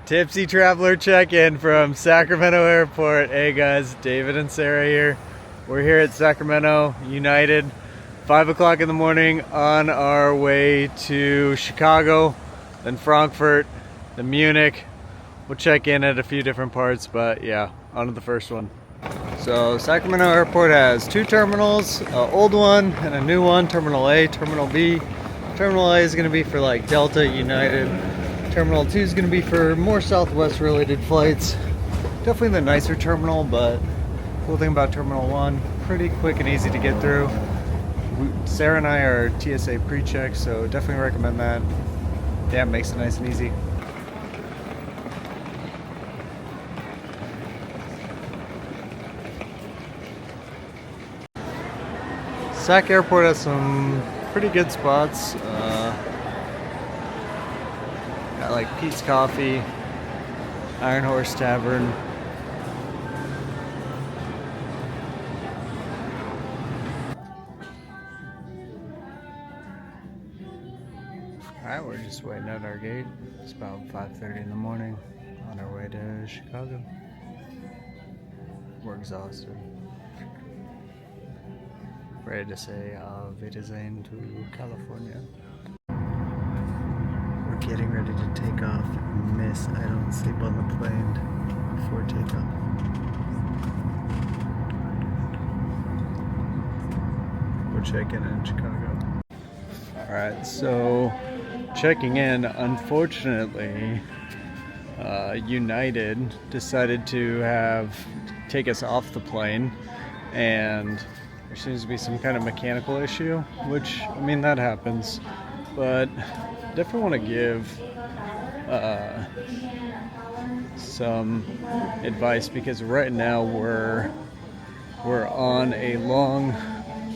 Tipsy Traveler check-in from Sacramento Airport. Hey guys, David and Sarah here. We're here at Sacramento United, 5 o'clock in the morning, on our way to Chicago, then Frankfurt, then Munich. We'll check in at a few different parts, but yeah, on to the first one. So Sacramento Airport has two terminals, an old one and a new one, Terminal A, Terminal B. Terminal A is going to be for like Delta, United. Terminal 2 is going to be for more Southwest related flights. Definitely the nicer terminal, but cool thing about Terminal 1, pretty quick and easy to get through. Sarah and I are TSA pre-check, so definitely recommend that. Yeah, makes it nice and easy. Sac Airport has some pretty good spots. Got like Pete's Coffee, Iron Horse Tavern. Alright, we're just waiting at our gate. It's about 5:30 in the morning on our way to Chicago. We're exhausted. Ready to say Wiedersehen to California. We're getting ready to take off. Miss, I don't sleep on the plane before takeoff. We're checking in Chicago. Alright, so checking in, unfortunately, United decided to take us off the plane, and there seems to be some kind of mechanical issue, which, I mean, that happens, but definitely want to give some advice, because right now we're on a long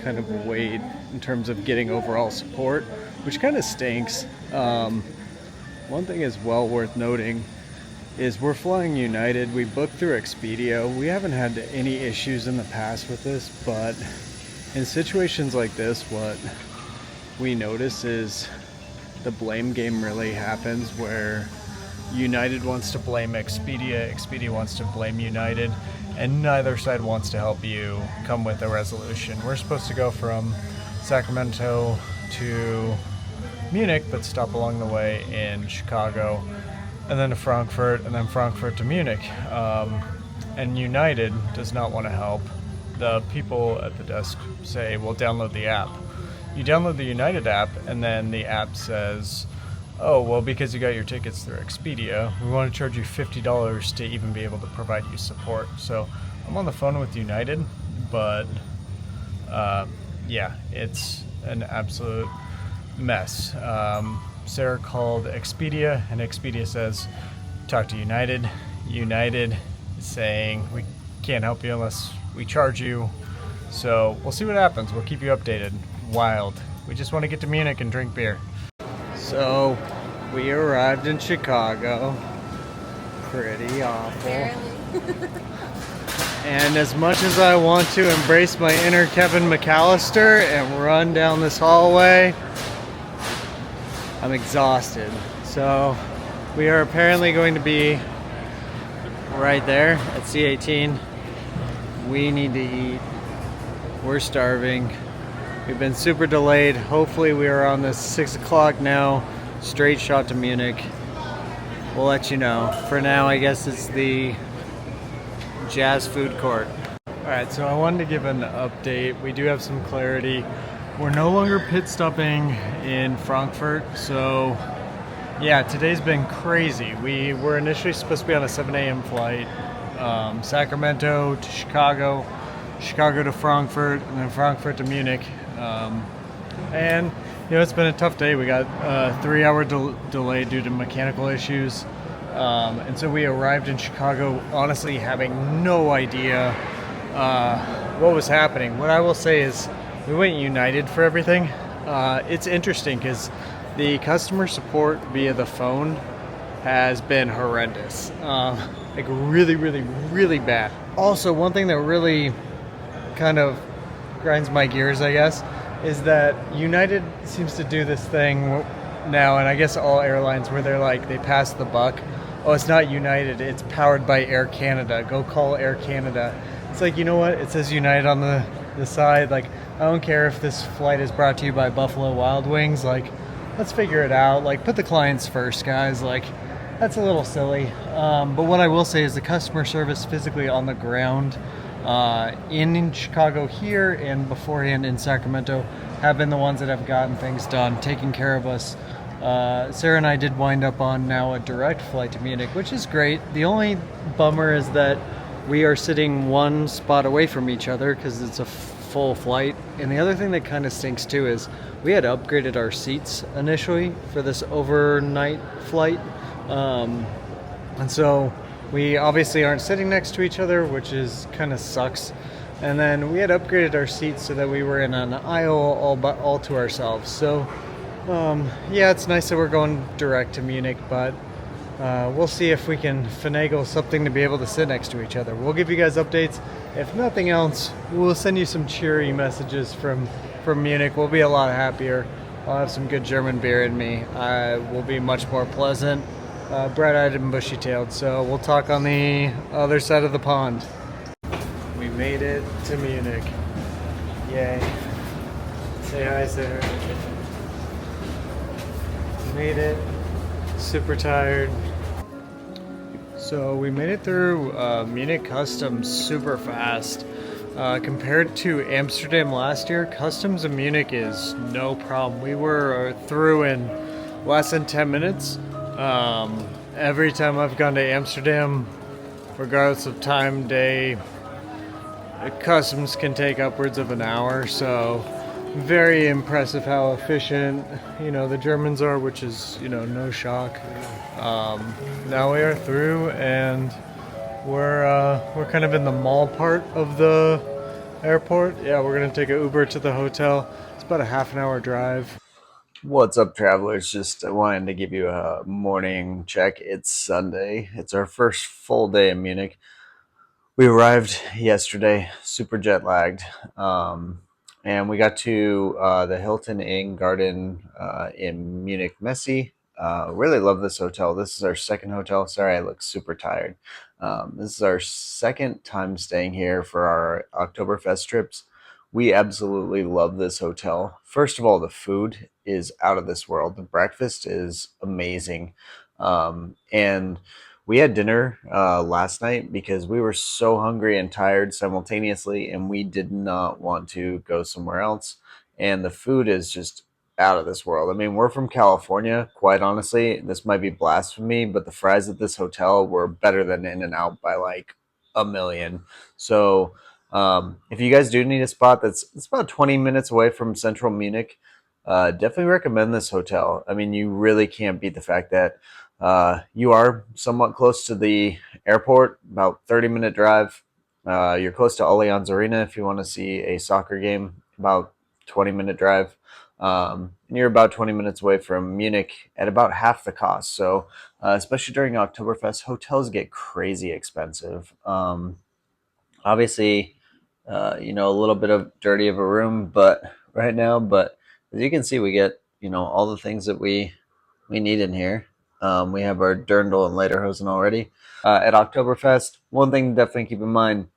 kind of wait in terms of getting overall support, which kind of stinks. One thing is well worth noting is we're flying United. We booked through Expedia. We haven't had any issues in the past with this, but in situations like this, what we notice is the blame game really happens, where United wants to blame Expedia, Expedia wants to blame United, and neither side wants to help you come with a resolution. We're supposed to go from Sacramento to Munich, but stop along the way in Chicago, and then to Frankfurt, and then Frankfurt to Munich. And United does not want to help. The people at the desk say, well, download the app. You download the United app, and then the app says, oh, well, because you got your tickets through Expedia, we want to charge you $50 to even be able to provide you support. So I'm on the phone with United, but yeah, it's an absolute mess. Sarah called Expedia, and Expedia says, talk to United. United is saying, we can't help you unless we charge you. So we'll see what happens. We'll keep you updated. Wild. We just want to get to Munich and drink beer. So we arrived in Chicago. Pretty awful. And as much as I want to embrace my inner Kevin McAllister and run down this hallway, I'm exhausted. So we are apparently going to be right there at C18. We need to eat. We're starving. We've been super delayed. Hopefully we are on this 6 o'clock now, straight shot to Munich. We'll let you know. For now, I guess it's the Jazz Food Court. Alright, so I wanted to give an update. We do have some clarity. We're no longer pit stopping in Frankfurt, so yeah, today's been crazy. We were initially supposed to be on a 7 a.m. flight, Sacramento to Chicago, Chicago to Frankfurt, and then Frankfurt to Munich. And you know, it's been a tough day. We got a 3-hour delay due to mechanical issues, and so we arrived in Chicago honestly having no idea what was happening. What I will say is we went United for everything. It's interesting because the customer support via the phone has been horrendous, like really bad. Also, one thing that really kind of grinds my gears, I guess, is that United seems to do this thing now, and I guess all airlines, where they're like, they pass the buck oh, it's not United, it's powered by Air Canada. Go call Air Canada. It's like, you know what? It says United on the side. Like, I don't care if this flight is brought to you by Buffalo Wild Wings. Like, let's figure it out. Like, put the clients first, guys. Like, that's a little silly. But what I will say is the customer service physically on the ground in Chicago here and beforehand in Sacramento have been the ones that have gotten things done, taking care of us. Sarah and I did wind up on now a direct flight to Munich, which is great. The only bummer is that we are sitting one spot away from each other because it's a full flight. And the other thing that kind of stinks too is we had upgraded our seats initially for this overnight flight. And so we obviously aren't sitting next to each other, which is kind of sucks. And then we had upgraded our seats so that we were in an aisle all to ourselves. So yeah, it's nice that we're going direct to Munich, but we'll see if we can finagle something to be able to sit next to each other. We'll give you guys updates. If nothing else, we'll send you some cheery messages from Munich. We'll be a lot happier. I'll have some good German beer in me. I will be much more pleasant, bright-eyed and bushy-tailed. So we'll talk on the other side of the pond. We made it to Munich. Yay. Say hi, Sarah. Made it. Super tired. So we made it through Munich Customs super fast. Compared to Amsterdam last year, Customs in Munich is no problem. We were through in less than 10 minutes. Every time I've gone to Amsterdam, regardless of time, day, Customs can take upwards of an hour. So very impressive how efficient, the Germans are, which is, no shock. Now we are through, and we're kind of in the mall part of the airport. Yeah, we're gonna take an Uber to the hotel. It's about a half an hour drive. What's up, travelers? Just wanted to give you a morning check. It's Sunday. It's our first full day in Munich. We arrived yesterday, super jet lagged. And we got to the Hilton Inn Garden in Munich Messe. Really love this hotel. This is our second hotel. Sorry, I look super tired. This is our second time staying here for our Oktoberfest trips. We absolutely love this hotel. First of all, the food is out of this world. The breakfast is amazing. And we had dinner last night because we were so hungry and tired simultaneously, and we did not want to go somewhere else. And the food is just out of this world. I mean, we're from California, quite honestly. This might be blasphemy, but the fries at this hotel were better than In-N-Out by like a million. So if you guys do need a spot it's about 20 minutes away from central Munich, definitely recommend this hotel. I mean, you really can't beat the fact that you are somewhat close to the airport, about 30-minute drive. You're close to Allianz Arena if you want to see a soccer game, about 20-minute drive. And you're about 20 minutes away from Munich at about half the cost. So especially during Oktoberfest, hotels get crazy expensive. Obviously, a little bit of dirty of a room, but right now, but as you can see, we get, all the things that we need in here. We have our Dirndl and Lederhosen already. At Oktoberfest, one thing to definitely keep in mind,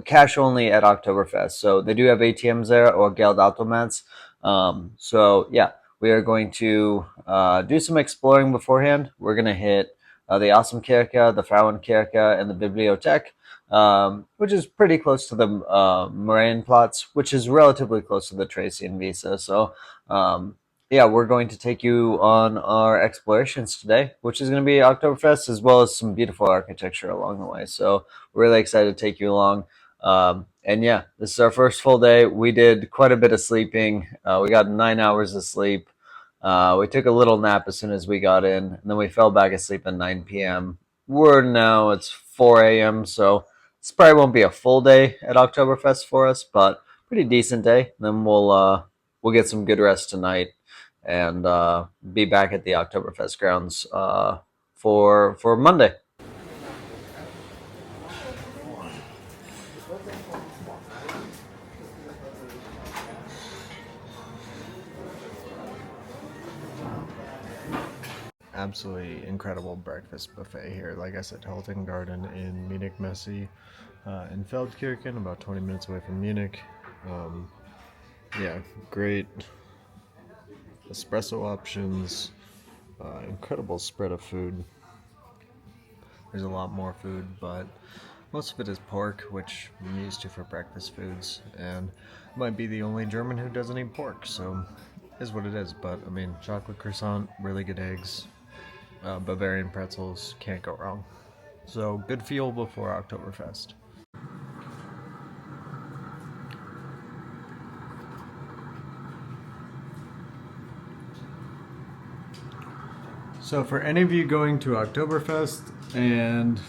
cash only at Oktoberfest. So they do have ATMs there or Geldautomats. So yeah, we are going to do some exploring beforehand. We're going to hit the Assemkirche, the Frauenkirche, and the Bibliothek, which is pretty close to the Marienplatz, which is relatively close to the Tracy and Visa. So yeah, we're going to take you on our explorations today, which is going to be Oktoberfest, as well as some beautiful architecture along the way. So we're really excited to take you along. And yeah, this is our first full day. We did quite a bit of sleeping. We got 9 hours of sleep. We took a little nap as soon as we got in, and then we fell back asleep at 9 p.m. It's 4 a.m., so this probably won't be a full day at Oktoberfest for us, but pretty decent day. And then we'll get some good rest tonight and be back at the Oktoberfest grounds for Monday. absolutely incredible breakfast buffet here. Like I said, Hilton Garden in Munich, Messe, in Feldkirchen, about 20 minutes away from Munich. Yeah, great espresso options, incredible spread of food. There's a lot more food, but most of it is pork, which I'm used to for breakfast foods, and might be the only German who doesn't eat pork, so it is what it is. But I mean, chocolate croissant, really good eggs, Bavarian pretzels, can't go wrong. So good fuel before Oktoberfest. So for any of you going to Oktoberfest, and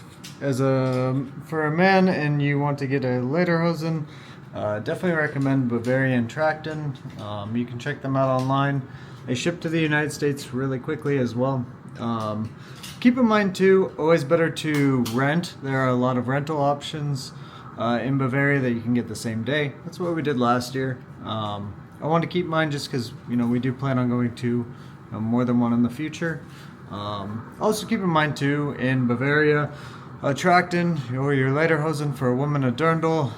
for a man and you want to get a Lederhosen, definitely recommend Bavarian Trachten. You can check them out online. They ship to the United States really quickly as well. Keep in mind too, always better to rent. There are a lot of rental options in Bavaria that you can get the same day. That's what we did last year. I want to keep in mind just because we do plan on going to more than one in the future. Also keep in mind too, in Bavaria, Trachten or your Lederhosen for a woman, a dirndl,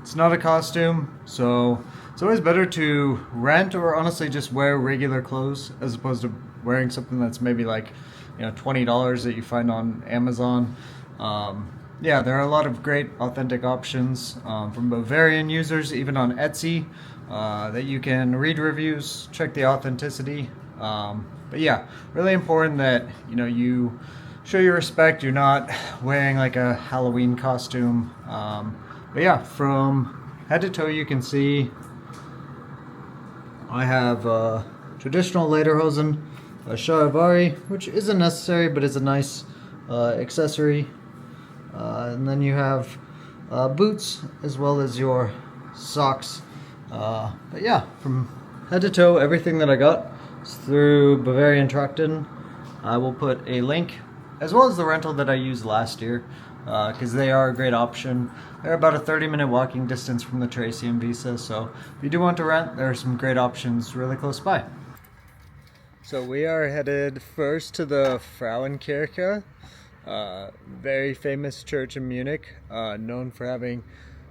it's not a costume, so it's always better to rent or honestly just wear regular clothes as opposed to wearing something that's maybe like $20 that you find on Amazon. Yeah, there are a lot of great authentic options from Bavarian users, even on Etsy, that you can read reviews, check the authenticity. But yeah, really important that you show your respect. You're not wearing like a Halloween costume. But yeah, from head to toe you can see I have traditional Lederhosen, a Charivari, which isn't necessary but is a nice accessory. And then you have boots as well as your socks. But yeah, from head to toe, everything that I got is through Bavarian Trachten. I will put a link as well as the rental that I used last year because they are a great option. They're about a 30-minute walking distance from the Tracy and Visa, so if you do want to rent, there are some great options really close by. So we are headed first to the Frauenkirche, very famous church in Munich, known for having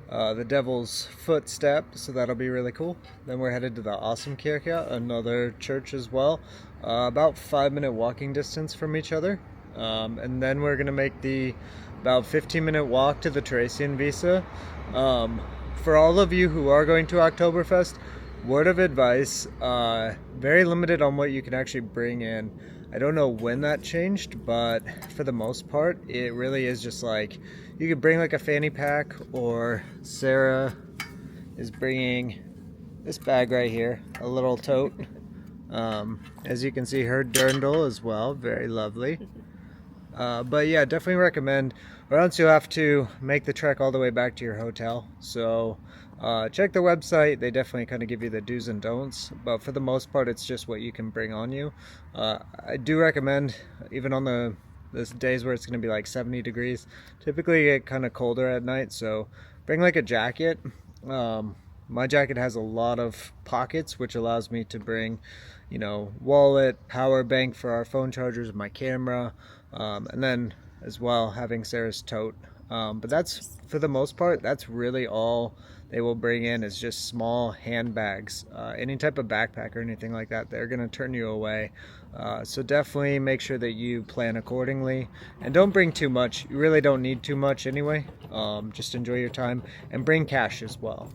the Devil's Footstep, so that'll be really cool. Then we're headed to the Assemkirche, another church as well, about 5-minute walking distance from each other. And then we're gonna make the about 15-minute walk to the Theresienwiese. Visa. For all of you who are going to Oktoberfest, word of advice, very limited on what you can actually bring in. I don't know when that changed, but for the most part, it really is just like, you could bring like a fanny pack, or Sarah is bringing this bag right here, a little tote. As you can see, her dirndl as well, very lovely. But yeah, definitely recommend, or else you'll have to make the trek all the way back to your hotel. So check the website, they definitely kind of give you the do's and don'ts, but for the most part it's just what you can bring on you. I do recommend, even on the days where it's going to be like 70 degrees, typically get kind of colder at night, so bring like a jacket. My jacket has a lot of pockets, which allows me to bring wallet, power bank for our phone chargers, my camera, and then as well having Sarah's tote. But that's, for the most part, that's really all they will bring in, is just small handbags. Any type of backpack or anything like that, they're going to turn you away. So definitely make sure that you plan accordingly, and don't bring too much. You really don't need too much anyway. Just enjoy your time, and bring cash as well.